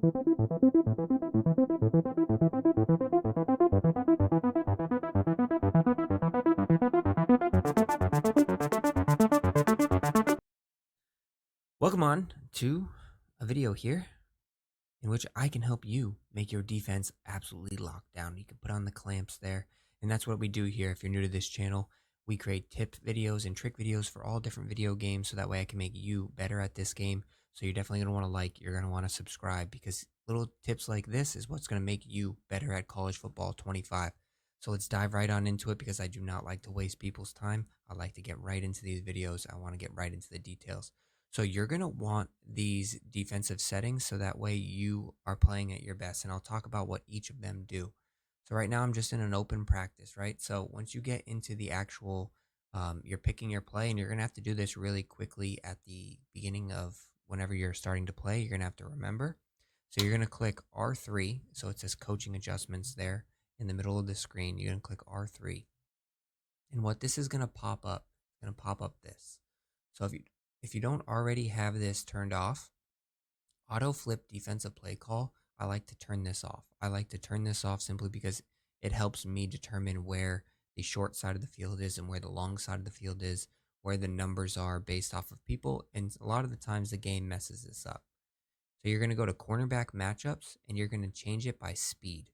Welcome on to a video here in which I can help you make your defense absolutely locked down. You can put on the clamps there, and that's what we do here. If you're new to this channel, we create tip videos and trick videos for all different video games, so that way I can make you better at this game. So you're definitely going to want to like, you're going to want to subscribe, because little tips like this is what's going to make you better at college football 25. So let's dive right on into it, because I do not like to waste people's time. I like to get right into these videos. I want to get right into the details. So you're going to want these defensive settings so that way you are playing at your best. And I'll talk about what each of them do. So right now I'm just in an open practice, right? So once you get into the actual, you're picking your play, and you're going to have to do this really quickly at the beginning of whenever you're starting to play. You're going to have to remember. So you're going to click R3. So it says coaching adjustments there in the middle of the screen. You're going to click R3. And what this is going to pop up, it's going to pop up this. So if you don't already have this turned off, auto flip defensive play call, I like to turn this off. I like to turn this off simply because it helps me determine where the short side of the field is and where the long side of the field is, where the numbers are based off of people. And a lot of the times the game messes this up. So you're going to go to cornerback matchups, and you're going to change it by speed.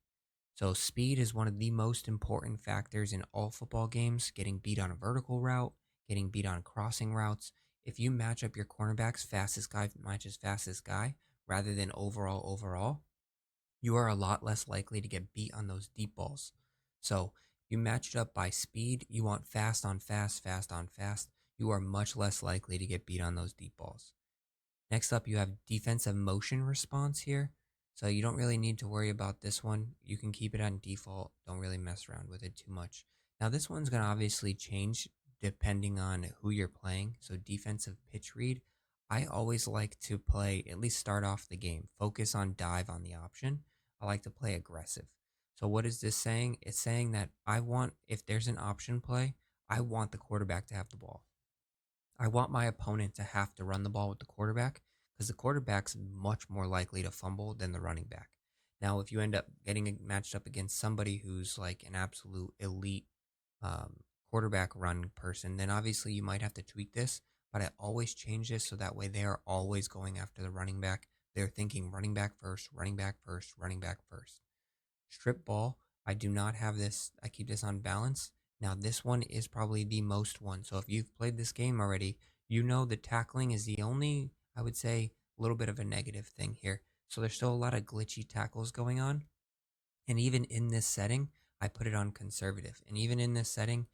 So speed is one of the most important factors in all football games. Getting beat on a vertical route, getting beat on crossing routes. If you match up your cornerbacks, fastest guy matches fastest guy, rather than overall, you are a lot less likely to get beat on those deep balls. So you match it up by speed. You want fast on fast, fast on fast. You are much less likely to get beat on those deep balls. Next up, you have defensive motion response here. So you don't really need to worry about this one. You can keep it on default. Don't really mess around with it too much. Now this one's going to obviously change depending on who you're playing. So defensive pitch read, I always like to play, at least start off the game, focus on dive on the option. I like to play aggressive. So what is this saying? It's saying that if there's an option play, I want the quarterback to have the ball. I want my opponent to have to run the ball with the quarterback, because the quarterback's much more likely to fumble than the running back. Now, if you end up getting matched up against somebody who's like an absolute elite quarterback run person, then obviously you might have to tweak this. But I always change this so that way they are always going after the running back. They're thinking running back first, running back first, running back first. Strip ball, I do not have this. I keep this on balance. Now, this one is probably the most one. So if you've played this game already, you know the tackling is the only, I would say, a little bit of a negative thing here. So there's still a lot of glitchy tackles going on. And even in this setting, I put it on conservative. And even in this setting,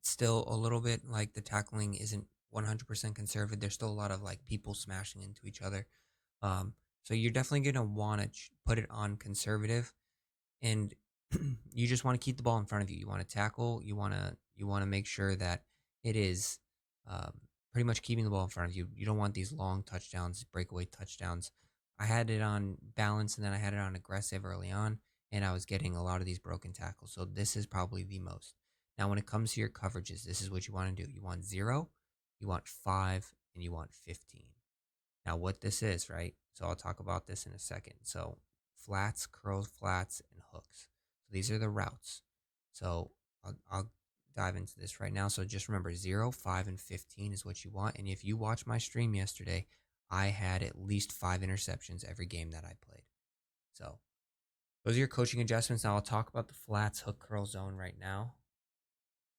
it's still a little bit like the tackling isn't 100% conservative. There's still a lot of like people smashing into each other. Um, so you're definitely going to want to put it on conservative, and you just want to keep the ball in front of you. You want to tackle. You want to make sure that it is um, pretty much keeping the ball in front of you. You don't want these long touchdowns, breakaway touchdowns. I had it on balance, and then I had it on aggressive early on, and I was getting a lot of these broken tackles. So this is probably the most. Now, when it comes to your coverages, this is what you want to do. You want 0, you want 5, and you want 15. Now, what this is, right? So I'll talk about this in a second. So flats, curls, flats, and hooks. So these are the routes. So I'll dive into this right now. So just remember 0, 5, and 15 is what you want. And if you watched my stream yesterday, I had at least 5 interceptions every game that I played. So those are your coaching adjustments. Now I'll talk about the flats, hook, curl zone right now.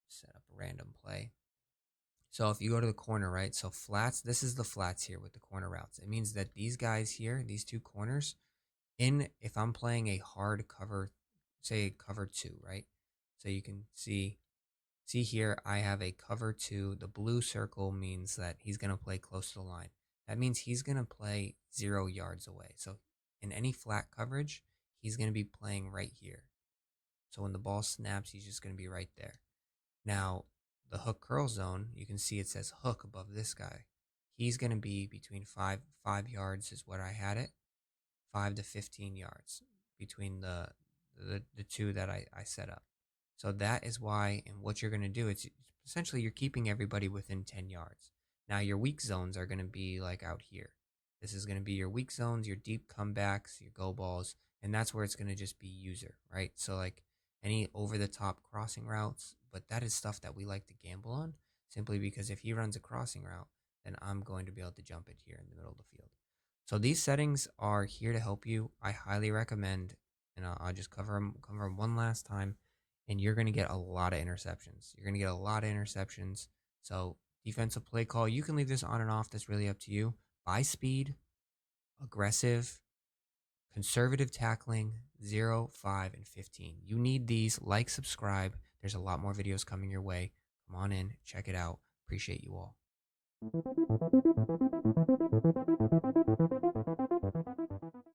Set up a random play. So if you go to the corner, right? So flats, this is the flats here with the corner routes. It means that these guys here, these two corners, if I'm playing a hard cover, say cover 2, right? So you can see here I have a cover 2. The blue circle means that he's going to play close to the line. That means he's going to play 0 yards away. So in any flat coverage, he's going to be playing right here. So when the ball snaps, he's just going to be right there. Now, the hook curl zone, you can see it says hook above this guy. He's going to be between 5 yards is what I had it, 5 to 15 yards between the two that I set up. So that is why, and what you're going to do, it's essentially you're keeping everybody within 10 yards. Now your weak zones are going to be like out here. This is going to be your weak zones, your deep comebacks, your go balls, and that's where it's going to just be user, right? So like any over the top crossing routes, but that is stuff that we like to gamble on simply because if he runs a crossing route, then I'm going to be able to jump it here in the middle of the field. So these settings are here to help you. I highly recommend, and I'll just cover them one last time, and you're going to get a lot of interceptions. You're going to get a lot of interceptions. So defensive play call, you can leave this on and off. That's really up to you. Buy speed, aggressive, conservative tackling, 0, 5, and 15. You need these. Like, subscribe. There's a lot more videos coming your way. Come on in, check it out. Appreciate you all.